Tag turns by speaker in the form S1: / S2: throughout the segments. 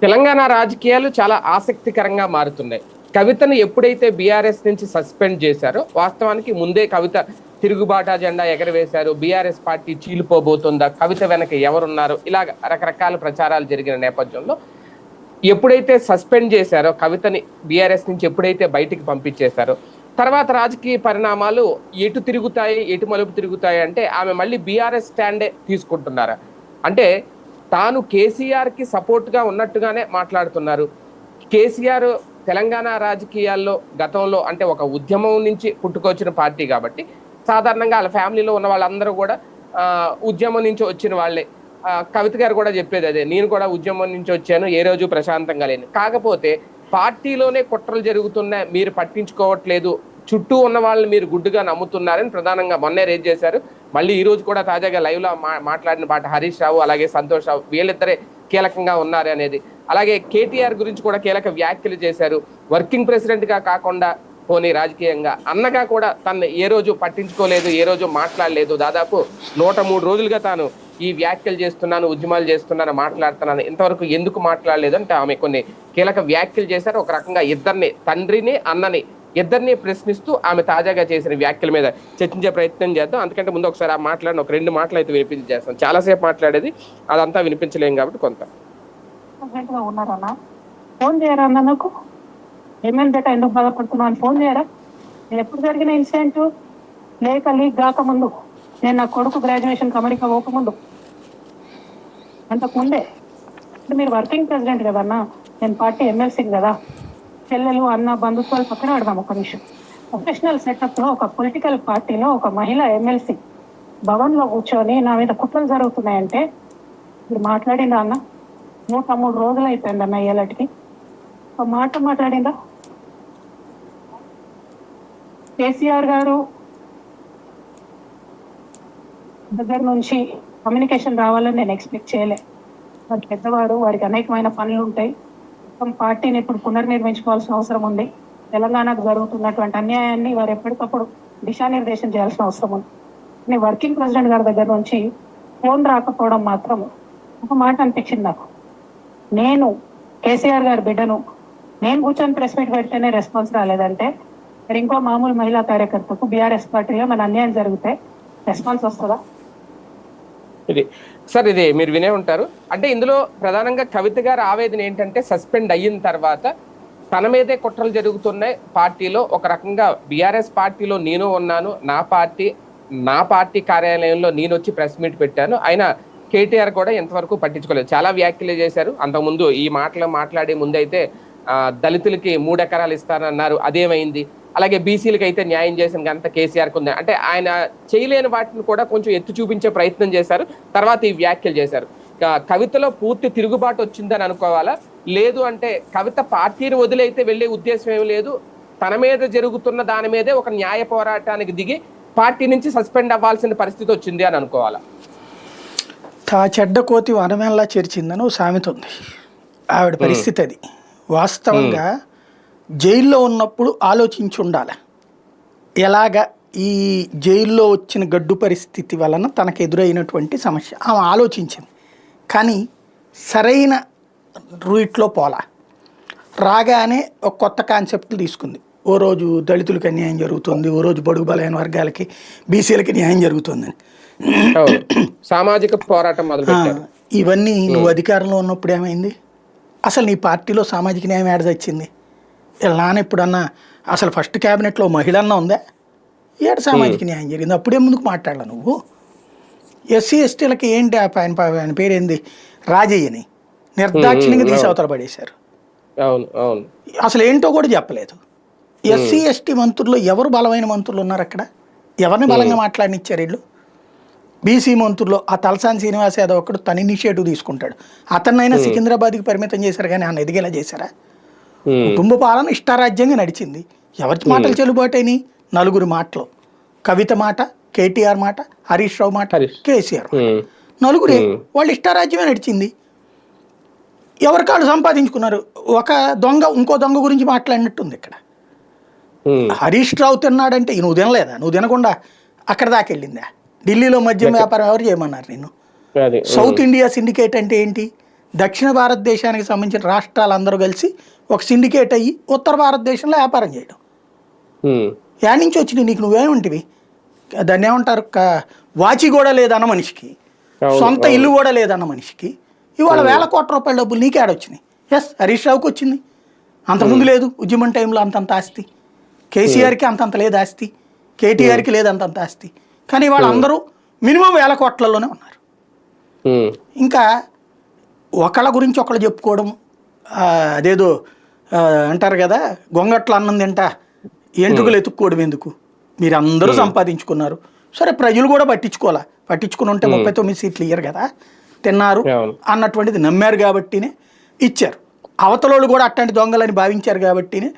S1: తెలంగాణ రాజకీయాలు చాలా ఆసక్తికరంగా మారుతున్నాయి. కవితను ఎప్పుడైతే బీఆర్ఎస్ నుంచి సస్పెండ్ చేశారో, వాస్తవానికి ముందే కవిత తిరుగుబాటు జెండా ఎగరవేశారు. బీఆర్ఎస్ పార్టీ చీలిపోబోతుందా, కవిత వెనక ఎవరున్నారు, ఇలాగ రకరకాల ప్రచారాలు జరిగిన నేపథ్యంలో ఎప్పుడైతే సస్పెండ్ చేశారో కవితని, బీఆర్ఎస్ నుంచి ఎప్పుడైతే బయటికి పంపించేశారో, తర్వాత రాజకీయ పరిణామాలు ఎటు తిరుగుతాయి, ఎటు మలుపు తిరుగుతాయి అంటే ఆమె మళ్ళీ బీఆర్ఎస్ స్టాండే తీసుకుంటున్నారా అంటే తాను కేసీఆర్కి సపోర్ట్గా ఉన్నట్టుగానే మాట్లాడుతున్నారు. కేసీఆర్ తెలంగాణ రాజకీయాల్లో గతంలో అంటే ఒక ఉద్యమం నుంచి పుట్టుకొచ్చిన పార్టీ కాబట్టి సాధారణంగా వాళ్ళ ఫ్యామిలీలో ఉన్న వాళ్ళందరూ కూడా ఉద్యమం నుంచి వచ్చిన వాళ్ళే. కవిత గారు కూడా చెప్పేది అదే, నేను కూడా ఉద్యమం నుంచి వచ్చాను, ఏ రోజు ప్రశాంతంగా లేను. కాకపోతే పార్టీలోనే కుట్రలు జరుగుతున్నాయి, మీరు పట్టించుకోవట్లేదు, చుట్టూ ఉన్న వాళ్ళని మీరు గుడ్డుగా నమ్ముతున్నారని ప్రధానంగా మొన్నే రేజ్ చేశారు. మళ్ళీ ఈ రోజు కూడా తాజాగా లైవ్ లో మాట్లాడిన పాట హరీష్ రావు అలాగే సంతోష్ రావు వీళ్ళిద్దరే కీలకంగా ఉన్నారు అనేది. అలాగే కేటీఆర్ గురించి కూడా కీలక వ్యాఖ్యలు చేశారు. వర్కింగ్ ప్రెసిడెంట్ గా కాకుండా పోనీ రాజకీయంగా అన్నగా కూడా తను ఏ రోజు పట్టించుకోలేదు, ఏ రోజు మాట్లాడలేదు. దాదాపు 103 రోజులుగా తాను ఈ వ్యాఖ్యలు చేస్తున్నాను, ఉద్యమాలు చేస్తున్నాను, మాట్లాడుతున్నాను, ఇంతవరకు ఎందుకు మాట్లాడలేదు అంటే ఆమె కొన్ని కీలక వ్యాఖ్యలు చేశారు. ఒక రకంగా ఇద్దరిని, తండ్రిని అన్నని ఇద్దరిని ప్రశ్నిస్తూ ఆమె తాజాగా చేసిన వ్యాఖ్యల మీద చర్చించే ప్రయత్నం చేద్దాం. అందుకంటే ముందు ఒకసారి ఆ మాట్లాడిన ఒక 2 మాటలు అయితే వినిపించేస్తాం. చాలాసేపు మాట్లాడేది అదంతా వినిపించలేం కాబట్టి కొంత
S2: ఫోన్ చేయరా అన్న, నాకు ఏమేమి బెట ఎందుకు బాధపడుతున్నాను ఫోన్ చేయరా? నేను ఎప్పుడు జరిగిన ఇన్సిడెంట్ లేక లీక్ కాకముందు, నేను నా కొడుకు గ్రాడ్యుయేషన్ అమెరికా పోకముందు, అంతకుముందే అంటే మీరు వర్కింగ్ ప్రెసిడెంట్ కదన్నా, నేను పార్టీ ఎమ్మెల్సీ కదా. చెల్లెలు అన్న బంధుత్వాలు పక్కన పెడదాం ఒక నిమిషం. ప్రొఫెషనల్ సెటప్ లో ఒక పొలిటికల్ పార్టీలో ఒక మహిళ ఎమ్మెల్సీ భవన్ లో కూర్చొని నా మీద కుట్రలు జరుగుతున్నాయంటే మీరు మాట్లాడిందా అన్న? 103 రోజులు అయిపోయింది అన్న ఇయ్యాలటికి. ఒక మాట మాట్లాడిందా? కేసీఆర్ గారు దగ్గర నుంచి కమ్యూనికేషన్ రావాలని నేను ఎక్స్పెక్ట్ చేయలే. వారి పెద్దవాడు, వారికి అనేకమైన పనులు ఉంటాయి. పార్టీని ఇప్పుడు పునర్నిర్మించుకోవాల్సిన అవసరం ఉంది. తెలంగాణకు జరుగుతున్నటువంటి అన్యాయాన్ని వారు ఎప్పటికప్పుడు దిశానిర్దేశం చేయాల్సిన అవసరం ఉంది. కానీ వర్కింగ్ ప్రెసిడెంట్ గారి దగ్గర నుంచి ఫోన్ రాకపోవడం మాత్రం ఒక మాట అనిపించింది నాకు. నేను కేసీఆర్ గారి బిడ్డను, నేను కూర్చొని ప్రెస్ మీట్ పెడితేనే రెస్పాన్స్ రాలేదంటే మరి ఇంకో మామూలు మహిళా కార్యకర్తకు బీఆర్ఎస్ పార్టీలో మన అన్యాయం జరిగితే రెస్పాన్స్ వస్తుందా?
S1: ఇది మీరు వినే ఉంటారు. అంటే ఇందులో ప్రధానంగా కవిత గారి ఆవేదన ఏంటంటే సస్పెండ్ అయిన తర్వాత తన మీదే కుట్రలు జరుగుతున్నాయి పార్టీలో. ఒక రకంగా బీఆర్ఎస్ పార్టీలో నేను ఉన్నాను, నా పార్టీ కార్యాలయంలో నేను వచ్చి ప్రెస్ మీట్ పెట్టాను, అయినా కేటీఆర్ కూడా ఎంతవరకు పట్టించుకోలేదు. చాలా వ్యాఖ్యలు చేశారు. అంతకుముందు ఈ మాట్లాడే ముందైతే దళితులకి 3 ఎకరాలు ఇస్తానన్నారు, అదేమైంది? అలాగే బీసీలకు అయితే న్యాయం చేసిన ఘనత కేసీఆర్కి ఉంది అంటే ఆయన చేయలేని వాటిని కూడా కొంచెం ఎత్తి చూపించే ప్రయత్నం చేశారు. తర్వాత ఈ వ్యాఖ్యలు చేశారు. కవితలో పూర్తి తిరుగుబాటు వచ్చిందని అనుకోవాలా, లేదు అంటే కవిత పార్టీని వదిలైతే వెళ్ళే ఉద్దేశం ఏమి లేదు, తన మీద జరుగుతున్న దాని మీదే ఒక న్యాయ పోరాటానికి దిగి పార్టీ నుంచి సస్పెండ్ అవ్వాల్సిన పరిస్థితి వచ్చింది అని అనుకోవాలా?
S3: తా చెడ్డ కోతి వనమేలా చేర్చిందని ఓ సామెత ఉంది. ఆవిడ పరిస్థితి అది. వాస్తవంగా జైల్లో ఉన్నప్పుడు ఆలోచించి ఉండాలి. ఎలాగ ఈ జైల్లో వచ్చిన గడ్డు పరిస్థితి వలన తనకు ఎదురైనటువంటి సమస్య ఆమె ఆలోచించింది. కానీ సరైన రూట్లో పోలా. రాగానే ఒక కొత్త కాన్సెప్ట్లు తీసుకుంది. ఓ రోజు దళితులకి అన్యాయం జరుగుతుంది, ఓ రోజు బడుగు బలైన వర్గాలకి బీసీలకి న్యాయం జరుగుతుందని
S1: సామాజిక పోరాటం మొదలుపెట్టారు.
S3: ఇవన్నీ నువ్వు అధికారంలో ఉన్నప్పుడు ఏమైంది? అసలు నీ పార్టీలో సామాజిక న్యాయం ఏడ వచ్చింది? నాన్న ఎప్పుడన్నా అసలు ఫస్ట్ క్యాబినెట్లో మహిళ అన్న ఉందా? ఏడు సామాజిక న్యాయం జరిగింది. అప్పుడే ముందుకు మాట్లాడాల నువ్వు. ఎస్సీ ఎస్టీలకి ఏంటి ఆయన పేరేంది, రాజయ్యని నిర్దాక్షిణ్యంగా తీసి అవతల పడేశారు. అసలు ఏంటో కూడా చెప్పలేదు. ఎస్సీ ఎస్టీ మంత్రుల్లో ఎవరు బలమైన మంత్రులు ఉన్నారు అక్కడ? ఎవరిని బలంగా మాట్లాడినిచ్చారు వీళ్ళు? బీసీ మంత్రుల్లో ఆ తలసాని శ్రీనివాస్ యాదవ్ ఒకడు తన ఇనిషియేటివ్ తీసుకుంటాడు. అతన్నైనా సికింద్రాబాద్కి పరిమితం చేశారు కానీ ఆయన ఎదిగేలా చేశారా? కుటుంబ పాలన ఇష్టారాజ్యంగా నడిచింది. ఎవరి మాటలు చెల్లుబాటైనాయి? 4 మాటలు. కవిత మాట, కేటీఆర్ మాట, హరీష్ రావు మాట, కేసీఆర్ మాట. 4 వాళ్ళు ఇష్టారాజ్యమే నడిచింది. ఎవరి కాళ్ళు సంపాదించుకున్నారు. ఒక దొంగ ఇంకో దొంగ గురించి మాట్లాడినట్టుంది ఇక్కడ. హరీష్ రావు తిన్నాడంటే నువ్వు తినలేదా? నువ్వు తినకుండా అక్కడ దాకా వెళ్ళిందా? ఢిల్లీలో మద్యం వ్యాపారం ఎవరు చేయమన్నారు నిన్ను? సౌత్ ఇండియా సిండికేట్ అంటే ఏంటి? దక్షిణ భారతదేశానికి సంబంధించిన రాష్ట్రాలందరూ కలిసి ఒక సిండికేట్ అయ్యి ఉత్తర భారతదేశంలో వ్యాపారం చేయడం. యాడ్ నుంచి వచ్చినాయి నీకు, నువ్వేమంటివి దాన్ని ఏమంటారు, వాచి కూడా లేదన్న మనిషికి, సొంత ఇల్లు కూడా లేదన్న మనిషికి ఇవాళ వేల కోట్ల రూపాయల డబ్బులు నీకే ఆడొచ్చినాయి. ఎస్, హరీష్ రావుకి వచ్చింది, అంతకుముందు లేదు. ఉద్యమం టైంలో అంతంత ఆస్తి, కేసీఆర్కి అంతంత లేదు ఆస్తి, కేటీఆర్కి లేదు అంతంత ఆస్తి. కానీ ఇవాళ అందరూ మినిమం వేల కోట్లలోనే ఉన్నారు. ఇంకా ఒకళ్ళ గురించి ఒకళ్ళు చెప్పుకోవడం, అదేదో అంటారు కదా, గొంగట్లో అన్నం తింటా ఎంట్రుకలు ఎత్తుక్కోవడం ఎందుకు, మీరు అందరూ సంపాదించుకున్నారు, సరే ప్రజలు కూడా పట్టించుకుని ఉంటే 39 సీట్లు ఇయ్యరు కదా, తిన్నారు అన్నటువంటిది నమ్మారు కాబట్టినే ఇచ్చారు. అవతలోళ్ళు కూడా అట్లాంటి దొంగలని భావించారు కాబట్టినే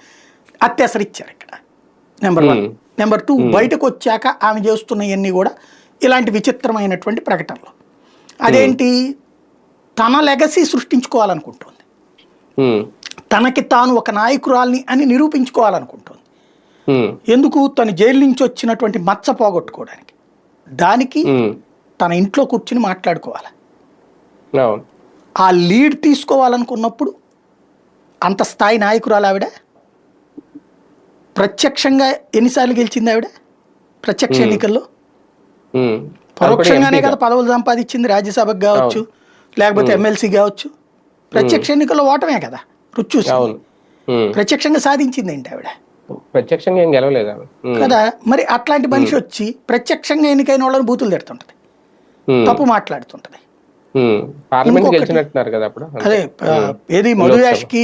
S3: అత్యసరు ఇచ్చారు ఇక్కడ. నెంబర్ 1. నెంబర్ 2, బయటకు వచ్చాక ఆమె చేస్తున్నవన్నీ కూడా ఇలాంటి విచిత్రమైనటువంటి ప్రకటనలు. అదేంటి, తన లెగసీ సృష్టించుకోవాలనుకుంటుంది, తనకి తాను ఒక నాయకురాల్ని అని నిరూపించుకోవాలనుకుంటుంది. ఎందుకు, తను జైలు నుంచి వచ్చినటువంటి మచ్చ పోగొట్టుకోవడానికి. దానికి తన ఇంట్లో కూర్చుని మాట్లాడుకోవాలి. ఆ లీడ్ తీసుకోవాలనుకున్నప్పుడు అంత స్థాయి నాయకురాలు ఆవిడ. ప్రత్యక్షంగా ఎన్నిసార్లు గెలిచింది ఆవిడ ప్రత్యక్ష ఎన్నికల్లో? పరోక్షంగానే కదా పదవులు సంపాదించింది, రాజ్యసభకు కావచ్చు లేకపోతే ఎమ్మెల్సీ కావచ్చు. ప్రత్యక్ష ఎన్నికల్లో ఓటమే కదా రుచి చూసి, ప్రత్యక్షంగా సాధించింది ఏంటి ఆవిడ?
S1: ప్రత్యక్షంగా ఏం గెలవలేదు
S3: కదా. మరి అట్లాంటి మనిషి వచ్చి ప్రత్యక్షంగా ఎన్నికైన వాళ్ళని బూతులు తిడుతుంటది, తప్పు మాట్లాడుతుంటది. అదే ఏది మధుయాష్కి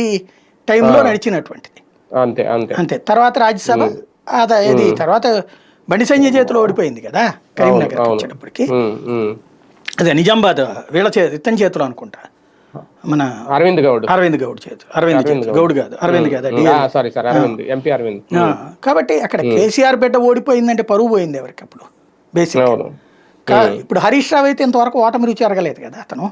S3: టైంలో నడిచినటువంటిది. అంతే. తర్వాత రాజ్యసభ ఏది తర్వాత బండి సంజయ్ చేతిలో ఓడిపోయింది కదా కరీంనగర్ వచ్చేటప్పటికి. అదే నిజామాబాద్ వీళ్ళ ఇతని చేతిలో అనుకుంటా, మన అరవింద్ గౌడ్ చేతులు. అరవింద్ కాబట్టి అక్కడ కేసీఆర్ బిడ్డ ఓడిపోయిందంటే పరువు పోయింది ఎవరికి అప్పుడు బేసిక్. ఇప్పుడు హరీష్ రావు అయితే ఇంతవరకు ఓటమి రుచి అరగలేదు కదా అతను.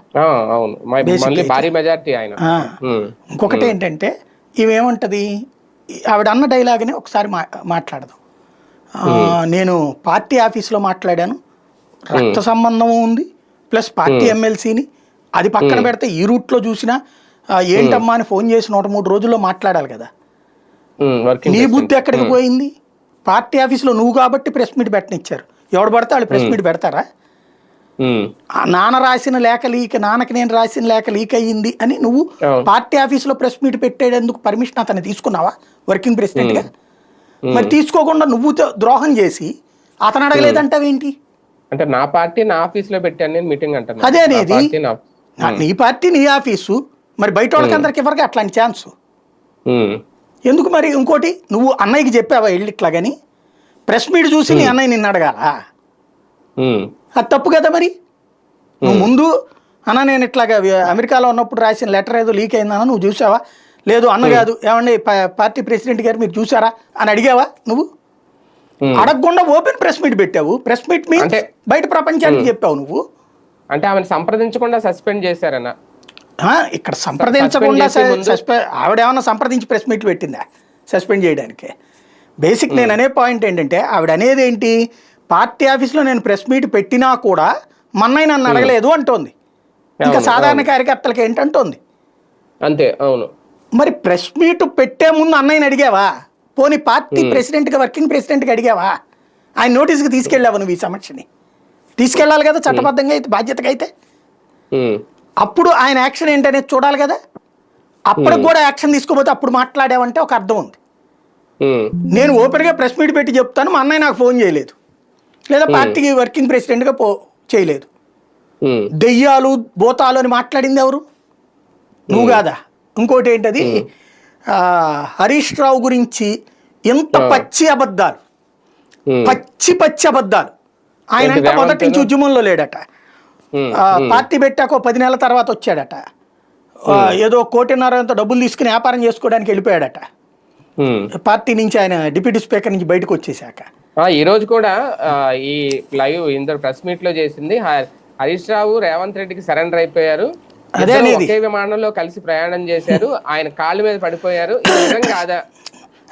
S3: ఇంకొకటి ఏంటంటే ఇవేమంటది, ఆవిడ అన్న డైలాగ్ని ఒకసారి మాట్లాడదాం. నేను పార్టీ ఆఫీస్లో మాట్లాడాను, రక్త సంబంధం ఉంది, ప్లస్ పార్టీ ఎమ్మెల్సీని అది పక్కన పెడితే ఈ రూట్లో చూసినా ఏంటమ్మా అని ఫోన్ చేసి 103 రోజుల్లో మాట్లాడాలి కదా. నీ బుద్ధి ఎక్కడికి పోయింది? పార్టీ ఆఫీస్లో నువ్వు కాబట్టి ప్రెస్ మీట్ పెట్టనిచ్చారు, ఎవడు పడితే వాళ్ళు ప్రెస్ మీట్ పెడతారా? నాన్న రాసిన లేఖ లీక్, నాన్నకి నేను రాసిన లేఖ లీక్ అయ్యింది అని నువ్వు పార్టీ ఆఫీస్లో ప్రెస్ మీట్ పెట్టేందుకు పర్మిషన్ అతను తీసుకున్నావా వర్కింగ్ ప్రెసిడెంట్గా? మరి తీసుకోకుండా నువ్వు ద్రోహం చేసి అతను అడగలేదంటావేంటి?
S1: అంటే నా పార్టీ నా ఆఫీస్ లో పెట్టాను నేను మీటింగ్ అంటాను.
S3: అదే అనేది నీ పార్టీ నీ ఆఫీసు, మరి బయట వాళ్ళకి అందరికి ఎవరికి అట్లాంటి ఛాన్స్ ఎందుకు? మరి ఇంకోటి, నువ్వు అన్నయ్యకి చెప్పావా వెళ్ళి ఇట్లా కానీ ప్రెస్ మీట్ చూసి నీ అన్నయ్య నిన్ను అడగాలా? అది తప్పు కదా. మరి నువ్వు ముందు అన్న నేను ఇట్లాగా అమెరికాలో ఉన్నప్పుడు రాసిన లెటర్ ఏదో లీక్ అయిందన్న నువ్వు చూసావా? లేదు అన్న కాదు, ఏమండి పార్టీ ప్రెసిడెంట్ గారు మీరు చూసారా అని అడిగావా? నువ్వు అడగకుండా ఓపెన్ ప్రెస్ మీట్ పెట్టావు. ప్రెస్ మీట్ మీన్స్ బయట ప్రపంచానికి చెప్పావు నువ్వు.
S1: అంటే ఆమెను సంప్రదించకుండా సస్పెండ్ చేశారన్న.
S3: ఇక్కడ సంప్రదించకుండా ఆవిడ ఏమన్నా సంప్రదించి ప్రెస్ మీట్ పెట్టిందా సస్పెండ్ చేయడానికి? బేసిక్ నేను అనే పాయింట్ ఏంటంటే ఆవిడ అనేది ఏంటి, పార్టీ ఆఫీస్లో నేను ప్రెస్ మీట్ పెట్టినా కూడా మన్నయ్య నన్ను అడగలేదు అంటోంది. ఇంకా సాధారణ కార్యకర్తలకి ఏంటంటోంది
S1: అంతే. అవును.
S3: మరి ప్రెస్ మీట్ పెట్టే ముందు అన్నయ్యని అడిగావా? పోనీ పార్టీ ప్రెసిడెంట్గా వర్కింగ్ ప్రెసిడెంట్గా అడిగావా? ఆయన నోటీస్కి తీసుకెళ్ళావు నువ్వు? ఈ సమస్యని తీసుకెళ్ళాలి కదా చట్టబద్ధంగా అయితే, బాధ్యతగా అయితే. అప్పుడు ఆయన యాక్షన్ ఏంటనేది చూడాలి కదా. అప్పటికి కూడా యాక్షన్ తీసుకోపోతే అప్పుడు మాట్లాడావంటే ఒక అర్థం ఉంది. నేను ఓపెన్గా ప్రెస్ మీట్ పెట్టి చెప్తాను, మా అన్నయ్య నాకు ఫోన్ చేయలేదు, లేదా పార్టీకి వర్కింగ్ ప్రెసిడెంట్గా చేయలేదు. దెయ్యాలు భూతాలు అని మాట్లాడింది ఎవరు? నువ్వు కాదా? ఇంకోటి ఏంటది, హరీష్ రావు గురించి ఎంత పచ్చి అబద్ధాలు, పచ్చి అబద్ధాలు. ఆయన అంటే మొదటి నుంచి ఉద్యమంలో లేడట, పార్టీ పెట్టాక 10 నెలల తర్వాత వచ్చాడట, ఏదో 1.5 డబ్బులు తీసుకుని వ్యాపారం చేసుకోవడానికి వెళ్ళిపోయాడట పార్టీ నుంచి. ఆయన డిప్యూటీ స్పీకర్ నుంచి బయటకు వచ్చేసాక
S1: ఈ రోజు కూడా ఈ లైవ్ ఇందరు ప్రెస్ మీట్ లో చేసింది, హరీష్ రావు రేవంత్ రెడ్డికి సరెండర్ అయిపోయారు, ఒకే విమానంలో కలిసి ప్రయాణం చేశారు, ఆయన కాళ్ళ మీద పడిపోయారు.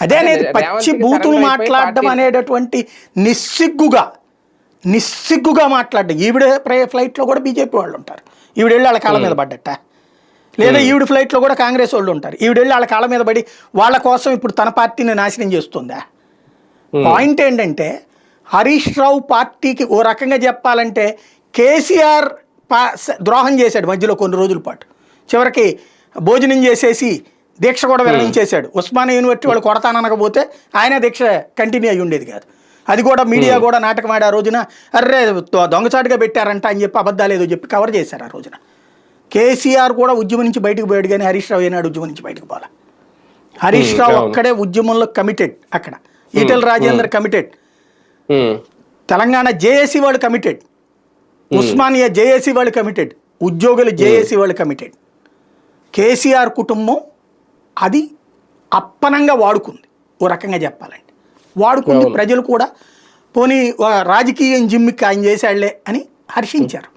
S3: అదే అనేది పచ్చి బూతులు మాట్లాడడం అనేటటువంటి నిస్సిగ్గుగా మాట్లాడడం. ఈవిడ ఫ్లైట్లో కూడా బీజేపీ వాళ్ళు ఉంటారు, ఈవిడ వెళ్ళి వాళ్ళ కాళ్ళ మీద పడ్డట. లేదా ఈవిడ ఫ్లైట్లో కూడా కాంగ్రెస్ వాళ్ళు ఉంటారు. ఈవిడ వెళ్ళి వాళ్ళ కాళ్ళ మీద పడి వాళ్ళ కోసం ఇప్పుడు తన పార్టీని నాశనం చేస్తుందా? పాయింట్ ఏంటంటే హరీష్ రావు పార్టీకి ఓ రకంగా చెప్పాలంటే కేసీఆర్ ద్రోహం చేశాడు మధ్యలో కొన్ని రోజుల పాటు. చివరికి భోజనం చేసేసి దీక్ష కూడా విరమించేశాడు. ఉస్మానియా యూనివర్సిటీ వాళ్ళు కొడతాననకపోతే ఆయన దీక్ష కంటిన్యూ అయ్యి ఉండేది కాదు. అది కూడా మీడియా కూడా నాటకం ఆడి ఆ రోజున అర్రే దొంగచాటుగా పెట్టారంట అని చెప్పి అబద్ధాలు ఏదో చెప్పి కవర్ చేశారు ఆ రోజున. కేసీఆర్ కూడా ఉద్యమం నుంచి బయటకు పోయాడు కానీ హరీష్ రావు ఏనాడు ఉద్యమం నుంచి బయటకు పోలే. హరీష్ రావు అక్కడే ఉద్యమంలో కమిటెడ్. అక్కడ ఈటెల రాజేందర్ కమిటెడ్, తెలంగాణ జేఏసీ వాళ్ళు కమిటెడ్, ఉస్మానియా జేఏసీ వాళ్ళు కమిటెడ్, ఉద్యోగులు జేఏసీ వాళ్ళు కమిటెడ్. కేసీఆర్ కుటుంబం అది అప్పనంగా వాడుకుంది ఓ రకంగా చెప్పాలంటే. వాడుకుంది, ప్రజలు కూడా పోనీ రాజకీయం జిమ్మికి ఆయన చేశాడులే అని హర్షించారు.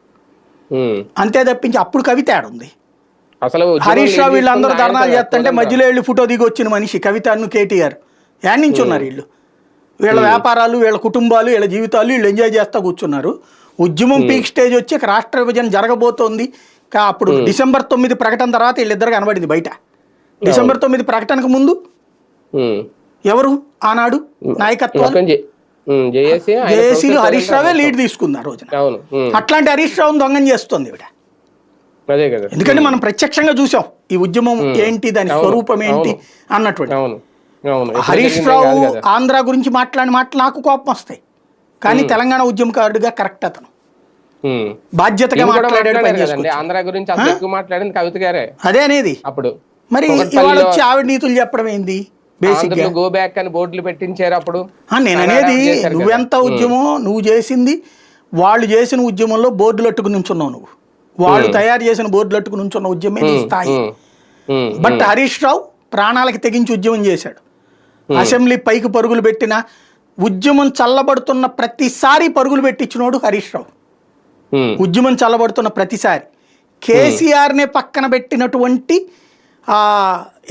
S3: అంతే తప్పించి అప్పుడు కవిత ఆడుంది.
S1: అసలు
S3: హరీష్ రావు వీళ్ళందరూ ధర్నాలు చేస్తుంటే మధ్యలో వెళ్ళి ఫోటో దిగి వచ్చిన మనిషి కవితను కేటీఆర్ యాడ్ నుంచి ఉన్నారు. వీళ్ళు వీళ్ళ వ్యాపారాలు, వీళ్ళ కుటుంబాలు, వీళ్ళ జీవితాలు వీళ్ళు ఎంజాయ్ చేస్తూ కూర్చున్నారు. ఉద్యమం పీక్ స్టేజ్ వచ్చి రాష్ట్ర విభజన జరగబోతోంది. అప్పుడు డిసెంబర్ 9 ప్రకటన తర్వాత వీళ్ళిద్దరు కనబడింది బయట. డిసెంబర్ 9 ప్రకటనకు ముందు ఎవరు ఆనాడు నాయకత్వం జేఏసీలు హరీష్ రావే లీడ్ తీసుకుంది ఆ రోజున. అట్లాంటి హరీష్ రావును దొంగం చేస్తుంది ఇవిడ. ఎందుకంటే మనం ప్రత్యక్షంగా చూసాం ఈ ఉద్యమం ఏంటి, దాని స్వరూపం ఏంటి అన్నటువంటి. హరీష్ రావు ఆంధ్ర గురించి మాట్లాడిన మాటలు నాకు కోపం వస్తాయి, కానీ తెలంగాణ ఉద్యమకారుడిగా కరెక్ట్ అతను బాధ్యతగా మాట్లాడాడు.
S1: ఆంధ్ర గురించి మాట్లాడింది కవిత గారే అదే అనేది. అప్పుడు
S3: మరి ఇవాళ వచ్చి ఆవిడ నీతులు చెప్పడం ఏంది? బేసిక్ గా
S1: గో బ్యాక్ అని బోర్డులు పెట్టించారు అప్పుడు.
S3: నేను అనేది నువ్వెంత ఉద్యమం నువ్వు చేసింది, వాళ్ళు చేసిన ఉద్యమంలో బోర్డులు అట్టుకుని నుంచున్నావు నువ్వు. వాళ్ళు తయారు చేసిన బోర్డులు అట్టుకుని నుంచున్న ఉద్యమే నీ స్థాయి. బట్ హరీష్ రావు ప్రాణాలకి తెగించి ఉద్యమం చేశాడు. అసెంబ్లీ పైకి పరుగులు పెట్టిన ఉద్యమం చల్లబడుతున్న ప్రతిసారి పరుగులు పెట్టించినోడు హరీష్ రావు. ఉద్యమం చల్లబడుతున్న ప్రతిసారి కేసీఆర్నే పక్కన పెట్టినటువంటి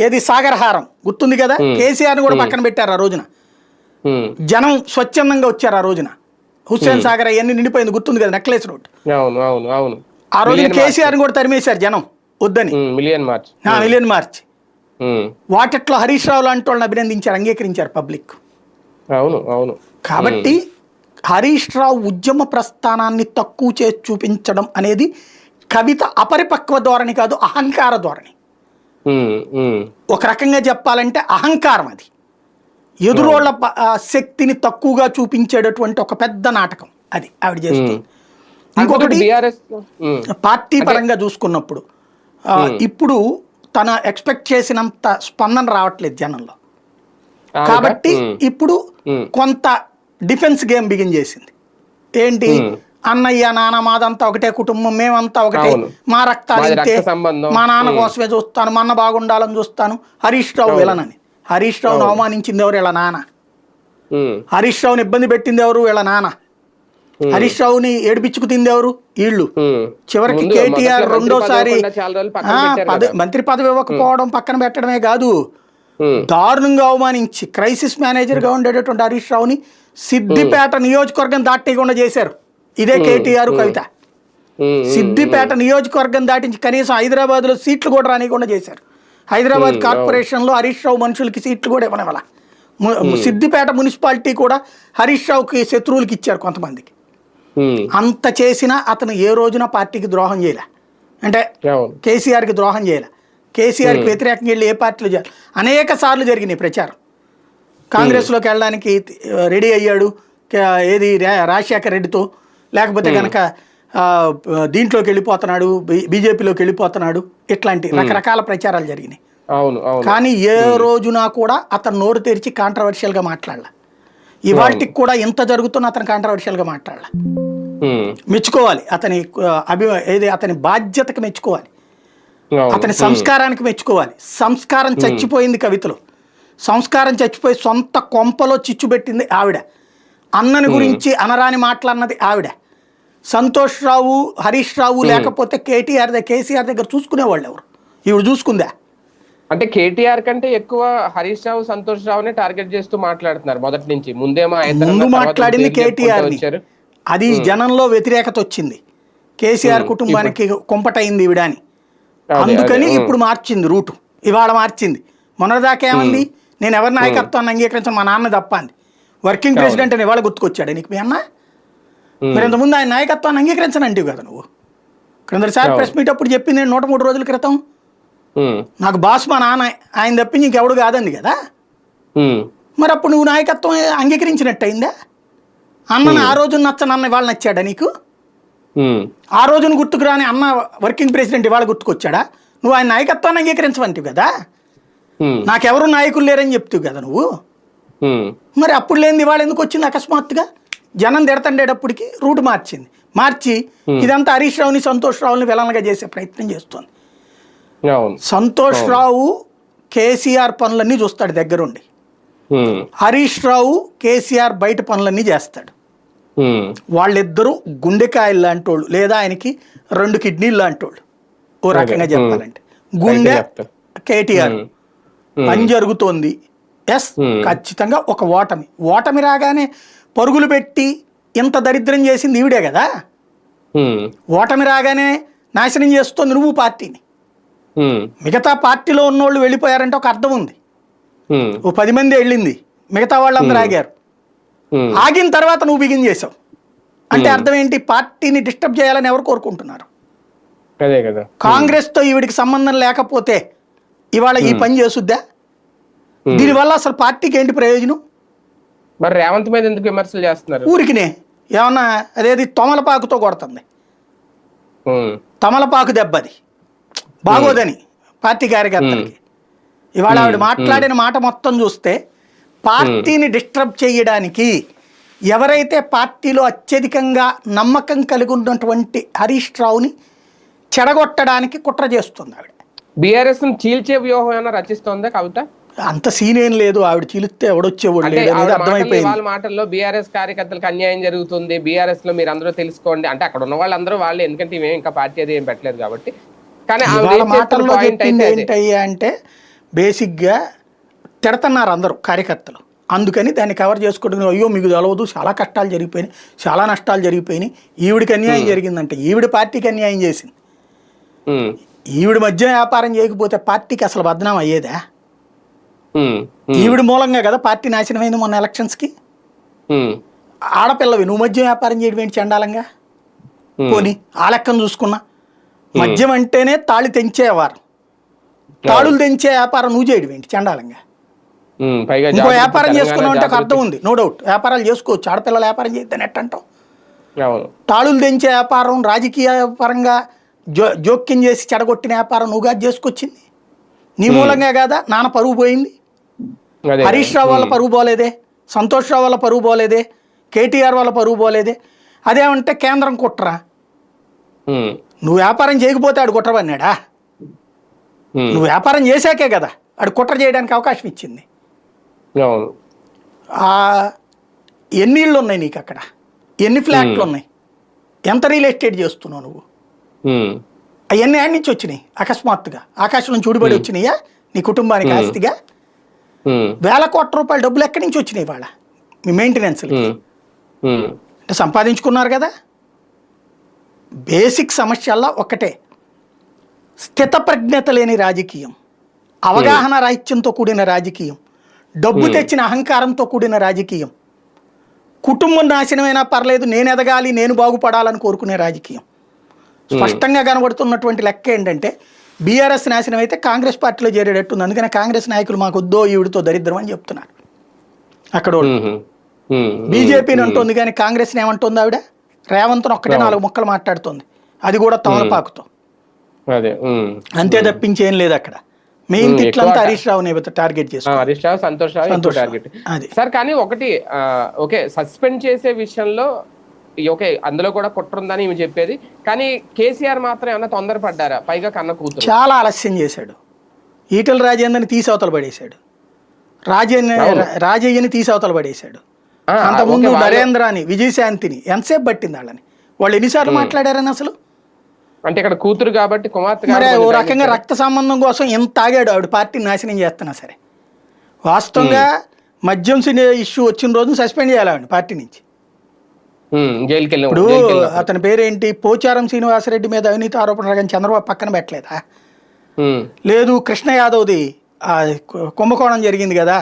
S3: ఏది సాగరహారం గుర్తుంది కదా, కేసీఆర్ని కూడా పక్కన పెట్టారు ఆ రోజున. జనం స్వచ్ఛందంగా వచ్చారు ఆ రోజున. హుస్సేన్ సాగర్ అవన్నీ నిండిపోయింది గుర్తుంది కదా, నెక్లెస్ రోడ్. ఆ రోజున కేసీఆర్ని కూడా తరిమేశారు జనం వద్దని, మిలియన్ మార్చ్. వాటిట్లో హరీష్ రావు లాంటి వాళ్ళని అభినందించారు, అంగీకరించారు పబ్లిక్. కాబట్టి హరీష్ రావు ఉద్యమ ప్రస్థానాన్ని తక్కువ చేసి చూపించడం అనేది కవిత అపరిపక్వ ధోరణి కాదు, అహంకార ధోరణి. ఒక రకంగా చెప్పాలంటే అహంకారం. అది ఎదురోళ్ల శక్తిని తక్కువగా చూపించేటటువంటి ఒక పెద్ద నాటకం అది ఆవిడ చేస్తుంది. ఇంకొకటి పార్టీ పరంగా చూసుకున్నప్పుడు ఇప్పుడు తన ఎక్స్పెక్ట్ చేసినంత స్పందన రావట్లేదు జనంలో. కాబట్టి ఇప్పుడు కొంత డిఫెన్స్ గేమ్ బిగిన్ చేసింది. ఏంటి, అన్నయ్య నాన్న మాదంతా ఒకటే కుటుంబం, మేమంతా ఒకటే, మా రక్తాలు ఇంతే, మా నాన్న కోసమే చూస్తాను, మా అన్న బాగుండాలని చూస్తాను. హరీష్ రావు విలనని. హరీష్ రావును అవమానించింది ఎవరు? వీళ్ళ నాన్న. హరీష్ రావుని ఇబ్బంది పెట్టింది ఎవరు? వీళ్ళ నాన్న. హరీష్ రావుని ఏడిపించుకు తింది ఎవరు? వీళ్ళు. చివరికి కేటీఆర్ రెండోసారి మంత్రి పదవి ఇవ్వకపోవడం పక్కన పెట్టడమే కాదు, దారుణంగా అవమానించి క్రైసిస్ మేనేజర్ గా ఉండేటటువంటి హరీష్ రావుని సిద్దిపేట నియోజకవర్గం దాటకుండా చేశారు. ఇదే కేటీఆర్ కవిత. సిద్దిపేట నియోజకవర్గం దాటించి కనీసం హైదరాబాద్ లో సీట్లు కూడా రానికుండా చేశారు. హైదరాబాద్ కార్పొరేషన్ లో హరీష్ రావు మనుషులకి సీట్లు కూడా ఇవ్వనివ్వాల. సిద్దిపేట మున్సిపాలిటీ కూడా హరీష్ రావుకి శత్రువులకి ఇచ్చారు కొంతమందికి. అంత చేసినా అతను ఏ రోజున పార్టీకి ద్రోహం చేయలే, అంటే కేసీఆర్కి ద్రోహం చేయలే. కేసీఆర్కి వ్యతిరేకంగా వెళ్ళి ఏ పార్టీలు చేయాలి అనేక సార్లు జరిగినాయి ప్రచారం. కాంగ్రెస్లోకి వెళ్ళడానికి రెడీ అయ్యాడు, ఏది రాజశేఖర్ రెడ్డితో, లేకపోతే కనుక దీంట్లోకి వెళ్ళిపోతున్నాడు, బీజేపీలోకి వెళ్ళిపోతున్నాడు, ఇట్లాంటి రకరకాల ప్రచారాలు జరిగినాయి. కానీ ఏ రోజున కూడా అతను నోరు తెరిచి కాంట్రవర్షియల్గా మాట్లాడాల. ఇవాళకి కూడా ఎంత జరుగుతున్నా అతను కాంట్రవర్షియల్గా మాట్లాడాల. మెచ్చుకోవాలి అతని అతని బాధ్యతకు మెచ్చుకోవాలి, అతని సంస్కారానికి మెచ్చుకోవాలి. సంస్కారం చచ్చిపోయింది కవితలో. సంస్కారం చచ్చిపోయి సొంత కొంపలో చిచ్చు పెట్టింది ఆవిడ. అన్నని గురించి అనరాని మాట్లాడినది ఆవిడ. సంతోష్ రావు, హరీష్ రావు లేకపోతే కేసీఆర్ దగ్గర చూసుకునేవాళ్ళు ఎవరు? ఈవిడ చూసుకుందా?
S1: అంటే కేటీఆర్ కంటే ఎక్కువ హరీష్ రావు, సంతోష్ రావునే టార్గెట్ చేస్తూ మాట్లాడుతున్నారు మొదటి నుంచి. ముందు
S3: మాట్లాడింది కేటీఆర్. అది జనంలో వ్యతిరేకత వచ్చింది. కేసీఆర్ కుటుంబానికి కుంపటైంది ఈవిడ అని. అందుకని ఇప్పుడు మార్చింది రూటు, ఇవాళ మార్చింది. మొన్నటిదాకా ఏమంది, నేను ఎవరి నాయకత్వాన్ని అంగీకరించాను, మా నాన్న తప్ప అంది. వర్కింగ్ ప్రెసిడెంట్ అని ఇవాళ గుర్తుకొచ్చాడు నీకు మీ అన్న? మరి ఇంతకుముందు ఆయన నాయకత్వాన్ని అంగీకరించనంటివి కదా నువ్వు. క్రిందసారి ప్రెస్ మీట్ అప్పుడు చెప్పింది నేను 103 రోజుల క్రితం, నాకు బాస్ మా నాన్న, ఆయన తప్పించి ఇంకెవడు కాదండి కదా. మరి అప్పుడు నువ్వు నాయకత్వం అంగీకరించినట్టు అయిందా? అన్నని ఆ రోజు నచ్చని అన్న ఇవాళ నచ్చాడా నీకు? ఆ రోజున గుర్తుకు రాని అన్న వర్కింగ్ ప్రెసిడెంట్ ఇవాళ గుర్తుకొచ్చాడా? నువ్వు ఆయన నాయకత్వాన్ని అంగీకరించవంటివి కదా. నాకెవరు నాయకులు లేరని చెప్తావు కదా నువ్వు. మరి అప్పుడు లేనిది ఇవాళ ఎందుకు వచ్చింది అకస్మాత్తుగా? జనం తిడతండేటప్పటికి రూట్ మార్చి ఇదంతా హరీష్ రావుని సంతోష్ రావుని విలన్గా చేసే ప్రయత్నం చేస్తుంది. సంతోష్ రావు కేసీఆర్ పనులన్నీ చూస్తాడు దగ్గరుండి, హరీష్ రావు కేసీఆర్ బయట పనులన్నీ చేస్తాడు. వాళ్ళిద్దరూ గుండెకాయలు లాంటి వాళ్ళు, లేదా ఆయనకి 2 కిడ్నీలు లాంటి వాళ్ళు ఓ రకంగా చెప్పాలంటే. గుండె కేటీఆర్ పని జరుగుతోంది, ఎస్ ఖచ్చితంగా ఒక ఓటమి రాగానే పరుగులు పెట్టి ఇంత దరిద్రం చేసింది ఈవిడే కదా. ఓటమి రాగానే నాశనం చేస్తుంది నువ్వు పార్టీని. మిగతా పార్టీలో ఉన్నోళ్ళు వెళ్ళిపోయారంటే ఒక అర్థం ఉంది. ఓ 10 మంది వెళ్ళింది, మిగతా వాళ్ళందరూ ఆగారు. ఆగిన తర్వాత నువ్వు బిగిన్ చేసావు అంటే అర్థం ఏంటి? పార్టీని డిస్టర్బ్ చేయాలని ఎవరు కోరుకుంటున్నారు? కాంగ్రెస్ తో ఈవిడికి సంబంధం లేకపోతే ఇవాళ ఈ పని చేసుద్దా? దీనివల్ల అసలు పార్టీకి ఏంటి ప్రయోజనం?
S1: మరి రేవంత్ మీద ఎందుకు విమర్శలు చేస్తున్నారు?
S3: ఊరికినే ఏమన్నా అదేది తమలపాకుతో కొడుతుంది, తమలపాకు దెబ్బది బాగోదని పార్టీ కార్యకర్తలకి. ఇవాళ ఆవిడ మాట్లాడిన మాట మొత్తం చూస్తే పార్టీని డిస్టర్బ్ చేయడానికి, ఎవరైతే పార్టీలో అత్యధికంగా నమ్మకం కలిగి ఉన్నటువంటి హరీష్ రావుని చెడగొట్టడానికి కుట్ర చేస్తుంది ఆవిడ.
S1: బీఆర్ఎస్ చీల్చే వ్యూహం ఏమైనా రచిస్తోందా కవిత?
S3: అంత సీన్ ఏం లేదు, ఆవిడ చీలిస్తే ఎవడొచ్చేవాడు లేదు అనేది అర్థమైపోయింది.
S1: వాళ్ళ మాటల్లో బీఆర్ఎస్ కార్యకర్తలకు అన్యాయం జరుగుతుంది, బీఆర్ఎస్ లో మీరు అందరూ తెలుసుకోండి అంటే అక్కడ ఉన్న వాళ్ళందరూ వాళ్ళే, ఎందుకంటే ఇవే ఇంకా పార్టీ అది ఏం పెట్టలేదు కాబట్టి. కానీ
S3: వాళ్ళ మాటల్లో చెప్పింది ఏంటయ్యా అంటే బేసిక్గా తిడుతున్నారు అందరూ కార్యకర్తలు, అందుకని దాన్ని కవర్ చేసుకుంటున్నారు. అయ్యో మీకు తెలవదు, చాలా కష్టాలు జరిగిపోయినాయి, చాలా నష్టాలు జరిగిపోయినాయి, ఈవిడికి అన్యాయం జరిగిందంటే ఈవిడ పార్టీకి అన్యాయం చేసింది. ఈవిడ మధ్య వ్యాపారం చేయకపోతే పార్టీకి అసలు బదనాం అయ్యేదా? ఈవిడ మూలంగా కదా పార్టీ నాశనం అయింది మొన్న ఎలక్షన్స్కి. ఆడపిల్లవి నువ్వు మద్యం వ్యాపారం చేయడం ఏంటి చండాలంగా? పోనీ ఆ లెక్కను చూసుకున్నా, మద్యం అంటేనే తాళి తెంచేవారు, తాళులు తెంచే వ్యాపారం నువ్వు చేయడం ఏంటి చండాలంగా? ఇంకో వ్యాపారం చేసుకున్నావు అంటే ఒక అర్థం ఉంది, నో డౌట్ వ్యాపారాలు చేసుకోవచ్చు, ఆడపిల్లలు వ్యాపారం చేయొద్దని ఎట్టంటావు? తాళులు తెంచే వ్యాపారం రాజకీయ పరంగా జోక్యం చేసి చెడగొట్టిన వ్యాపారం నువ్వుగా చేసుకొచ్చింది, నీ మూలంగా కాదా నాన్న పరువు పోయింది? హరీష్ రావు వాళ్ళ పరువు పోలేదే, సంతోష్ రావు వాళ్ళ పరువు పోలేదే, కేటీఆర్ వాళ్ళ పరువు పోలేదే. అదేమంటే కేంద్రం కుట్రా? నువ్వు వ్యాపారం చేయకపోతే ఆడు కుట్రవన్నాడా? నువ్వు వ్యాపారం చేశాకే కదా ఆడు కుట్ర చేయడానికి అవకాశం ఇచ్చింది. ఎన్ని ఇళ్ళు ఉన్నాయి నీకు అక్కడ, ఎన్ని ఫ్లాట్లు ఉన్నాయి, ఎంత రియల్ ఎస్టేట్ చేస్తున్నావు నువ్వు? అవన్నీ యాడ్ నుంచి వచ్చినాయి అకస్మాత్తుగా, ఆకాశం నుంచి ఊడిపడి వచ్చినాయా నీ కుటుంబానికి ఆస్తిగా? వేల కోట్ల రూపాయల డబ్బులు ఎక్కడి నుంచి వచ్చినాయి వాళ్ళ మీ మెయింటెనెన్స్ అంటే సంపాదించుకున్నారు కదా. బేసిక్ సమస్యల్లో ఒకటే స్థితప్రజ్ఞత లేని రాజకీయం, అవగాహన రాహిత్యంతో కూడిన రాజకీయం, డబ్బు తెచ్చిన అహంకారంతో కూడిన రాజకీయం, కుటుంబం నాశనమైనా పర్లేదు నేను ఎదగాలి నేను బాగుపడాలని కోరుకునే రాజకీయం. స్పష్టంగా కనబడుతున్నటువంటి లెక్క ఏంటంటే బీఆర్ఎస్ నాశనం అయితే కాంగ్రెస్ పార్టీలో చేరేటట్టుంది. అందుకనే కాంగ్రెస్ నాయకులు మాకు వద్దో ఈవిడితో దరిద్రం అని చెప్తున్నారు అక్కడ. బీజేపీని అంటుంది కానీ కాంగ్రెస్ని ఏమంటుంది ఆవిడ? రేవంత్ను ఒక్కటే 4 ముక్కలు మాట్లాడుతుంది, అది కూడా తమలపాకుతో, అంతే తప్పించేం లేదు అక్కడ. మెయిన్ తిట్లంతా హరీష్ రావుని టార్గెట్ చేస్తారు,
S1: హరీష్ రావు సంతోష్ రావు టార్గెట్. సార్ కానీ ఒకటి ఓకే, సస్పెండ్ చేసే విషయంలో ఓకే అందులో కూడా కుట్ర ఉందని ఈమె చెప్పేది, కానీ కేసీఆర్ మాత్రం ఏమన్నా తొందరపడ్డారా? పైగా కన్న కూతురు
S3: చాలా ఆలస్యం చేశాడు. ఈటల రాజేందర్ని తీసవతలు పడేశాడు, రాజయ్యని తీసవతలు పడేశాడు. అంతకుముందు నరేంద్రాని విజయశాంతిని ఎంతసేపు పట్టింది వాళ్ళని? వాళ్ళు ఎన్నిసార్లు మాట్లాడారని అసలు?
S1: అంటే ఇక్కడ కూతురు కాబట్టి కుమార్తె
S3: మరి ఓ రకంగా రక్త సంబంధం కోసం ఎంత తాగాడు ఆవిడ పార్టీని నాశనం చేస్తున్నా సరే. వాస్తవంగా మద్యం ఇష్యూ వచ్చిన రోజు సస్పెండ్ చేయాలి ఆవిడ పార్టీ నుంచి. ఇప్పుడు అతని పేరేంటి, పోచారం శ్రీనివాసరెడ్డి మీద అవినీతి ఆరోపణలు కానీ చంద్రబాబు పక్కన పెట్టలేదా? లేదు కృష్ణ యాదవ్ది ఆ కుంభకోణం జరిగింది కదా,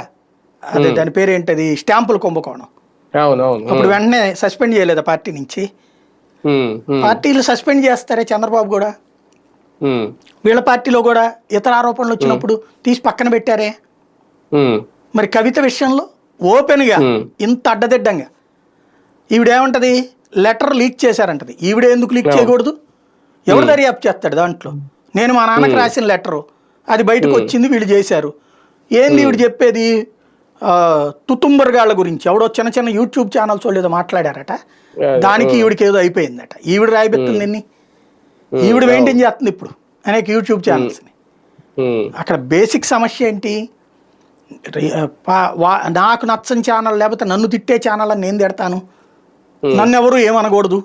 S3: అదే దాని పేరేంటది, స్టాంపుల కుంభకోణం. అప్పుడు వెంటనే సస్పెండ్ చేయలేదా పార్టీ నుంచి? పార్టీలు సస్పెండ్ చేస్తారే చంద్రబాబు కూడా, వీళ్ళ పార్టీలో కూడా ఇతర ఆరోపణలు వచ్చినప్పుడు తీసి పక్కన పెట్టారే. మరి కవిత విషయంలో ఓపెన్గా ఇంత అడ్డదిడ్డంగా ఈవిడేమంటది, లెటర్ లీక్ చేశారంటది. ఈవిడ ఎందుకు లీక్ చేయకూడదు? ఎవరు దర్యాప్తు చేస్తాడు దాంట్లో? నేను మా నాన్నకి రాసిన లెటరు, అది బయటకు వచ్చింది, వీళ్ళు చేశారు. ఏంది ఈవిడ చెప్పేది? తుతుంబర్గాళ్ళ గురించి ఎవడో చిన్న చిన్న యూట్యూబ్ ఛానల్స్ వాళ్ళు ఏదో మాట్లాడారట, దానికి ఈవిడికి ఏదో అయిపోయిందట. ఈవిడ రాయిపెత్తుంది ఎన్ని, ఈవిడ మెయింటైన్ చేస్తుంది ఇప్పుడు అనేక యూట్యూబ్ ఛానల్స్ని. అక్కడ బేసిక్ సమస్య ఏంటి? నాకు నచ్చని ఛానల్ లేకపోతే నన్ను తిట్టే ఛానల్ అని నేను తిడతాను, నన్ను ఎవరు ఏమనకూడదు,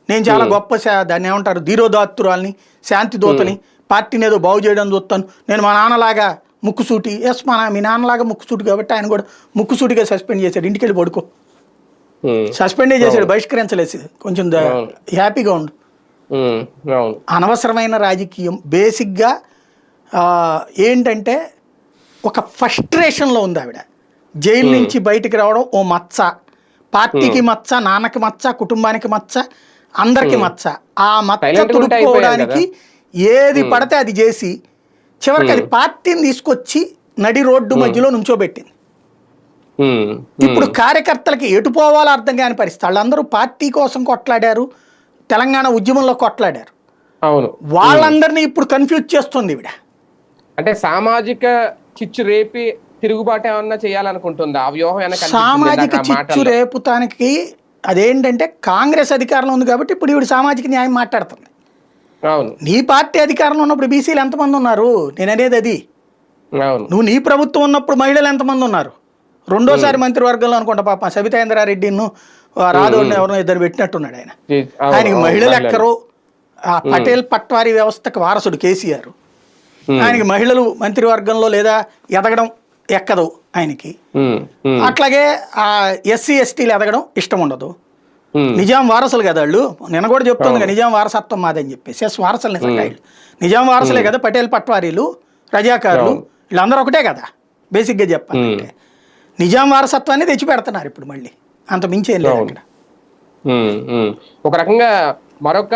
S3: నేను చాలా గొప్ప దాన్ని ఏమంటారు ధీరోదాత్తురాల్ని, శాంతి దూతని, పార్టీని ఏదో బాగు చేయడం చూస్తాను, నేను మా నాన్నలాగా ముక్కుసూటి. ఎస్, మీ నాన్నలాగా ముక్కుసూటి కాబట్టి ఆయన కూడా ముక్కుసూటిగా సస్పెండ్ చేశాడు. ఇంటికి వెళ్ళి పడుకో, సస్పెండే చేశాడు, బహిష్కరించలేసి. కొంచెం హ్యాపీగా ఉండు. అనవసరమైన రాజకీయం. బేసిక్గా ఏంటంటే ఒక ఫ్రస్ట్రేషన్లో ఉంది ఆవిడ. జైలు నుంచి బయటికి రావడం ఓ మచ్చ, పార్టీకి మచ్చ, నాన్నకి మచ్చ, కుటుంబానికి మచ్చ, అందరికి మచ్చ. ఆ మచ్చ తుడుపుకోవడానికి ఏది పడితే అది చేసి చివరికి అది పార్టీని తీసుకొచ్చి నడి రోడ్డు మధ్యలో నుంచోబెట్టింది. ఇప్పుడు కార్యకర్తలకి ఎటు పోవాలో అర్థం కాని పరిస్థితి. వాళ్ళందరూ పార్టీ కోసం కొట్లాడారు, తెలంగాణ ఉద్యమంలో కొట్లాడారు. వాళ్ళందరినీ ఇప్పుడు కన్ఫ్యూజ్ చేస్తుంది ఈవిడ.
S1: అంటే సామాజిక చిచ్చు రేపి తిరుగుబాటు ఏమన్నా చేయాలనుకుంటుందా? ఆ వ్యూహం
S3: సామాజిక చిచ్చు రేపుతానికి అదేంటంటే కాంగ్రెస్ అధికారంలో ఉంది కాబట్టి ఇప్పుడు ఈవిడ సామాజిక న్యాయం మాట్లాడుతుంది. నీ పార్టీ అధికారంలో ఉన్నప్పుడు బీసీలు ఎంతమంది ఉన్నారు? నేను అనేది అది. నువ్వు నీ ప్రభుత్వం ఉన్నప్పుడు మహిళలు ఎంతమంది ఉన్నారు? రెండోసారి మంత్రివర్గంలో అనుకుంటా పాప సబితా ఇంద్రారెడ్డిను రాధోడ్ని ఎవరినో ఇద్దరు పెట్టినట్టున్నాడు ఆయన. ఆయనకి మహిళలు ఎక్కరు. పటేల్ పట్వారీ వ్యవస్థకు వారసుడు కేసీఆర్. ఆయనకి మహిళలు మంత్రివర్గంలో లేదా ఎదగడం ఎక్కదు ఆయనకి. అట్లాగే ఎస్సీ ఎస్టీలు ఎదగడం ఇష్టం ఉండదు. నిజాం వారసులు కదా వాళ్ళు. నిన్న కూడా చెప్తుంది కదా నిజాం వారసత్వం మాదని చెప్పేసి. ఎస్, వారసులు నిజంగా వీళ్ళు నిజాం వారసులే కదా. పటేల్ పట్వారీలు, రజాకారులు వీళ్ళందరూ ఒకటే కదా బేసిక్గా చెప్పాలంటే. నిజాం వారసత్వాన్ని తెచ్చి పెడుతున్నారు ఇప్పుడు మళ్ళీ, అంత మించి ఏం లేదు అక్కడ.
S1: ఒక రకంగా మరొక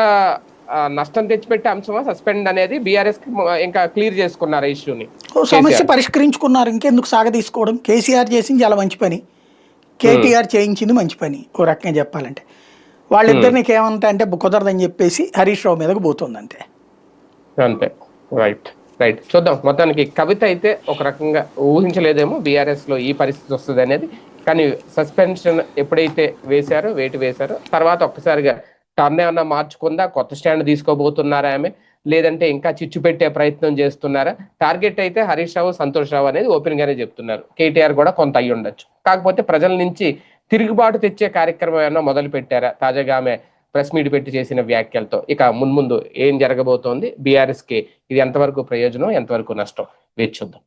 S1: నష్టం తెచ్చిపెట్టే అంశమా సస్పెండ్ అనేది? బీఆర్ఎస్ ఇంకా క్లియర్ చేసుకున్నారు ఇష్యూని,
S3: సమస్య పరిష్కరించుకున్నారు. ఇంకెందుకు సాగదీసుకోవడం? కేసీఆర్ చేసింది చాలా మంచి పని, కేటీఆర్ చేయించింది మంచి పని. ఓ రకంగా చెప్పాలంటే వాళ్ళిద్దరిని ఏమంటా అంటే కుదరదని చెప్పేసి హరీష్ రావు మీదకు పోతుంది అంతే.
S1: అంతే. రైట్ రైట్ చూద్దాం. మొత్తానికి కవిత అయితే ఒక రకంగా ఊహించలేదేమో బీఆర్ఎస్ లో ఈ పరిస్థితి వస్తుంది అనేది. కానీ సస్పెన్షన్ ఎప్పుడైతే వేటు వేశారో తర్వాత ఒక్కసారిగా టర్న్ ఏమన్నా మార్చుకుందా, కొత్త స్టాండ్ తీసుకోబోతున్నారా ఆమె, లేదంటే ఇంకా చిచ్చు పెట్టే ప్రయత్నం చేస్తున్నారా? టార్గెట్ అయితే హరీష్ రావు, సంతోష్ రావు అనేది ఓపెన్ గానే చెప్తున్నారు. కేటీఆర్ కూడా కొంత అయ్యి ఉండొచ్చు. కాకపోతే ప్రజల నుంచి తిరుగుబాటు తెచ్చే కార్యక్రమం ఏమన్నా మొదలు పెట్టారా? తాజాగా ఆమె ప్రెస్ మీట్ పెట్టి చేసిన వ్యాఖ్యలతో ఇక మున్ముందు ఏం జరగబోతోంది, బీఆర్ఎస్ కి ఇది ఎంతవరకు ప్రయోజనం, ఎంతవరకు నష్టం వేచి చూద్దాం.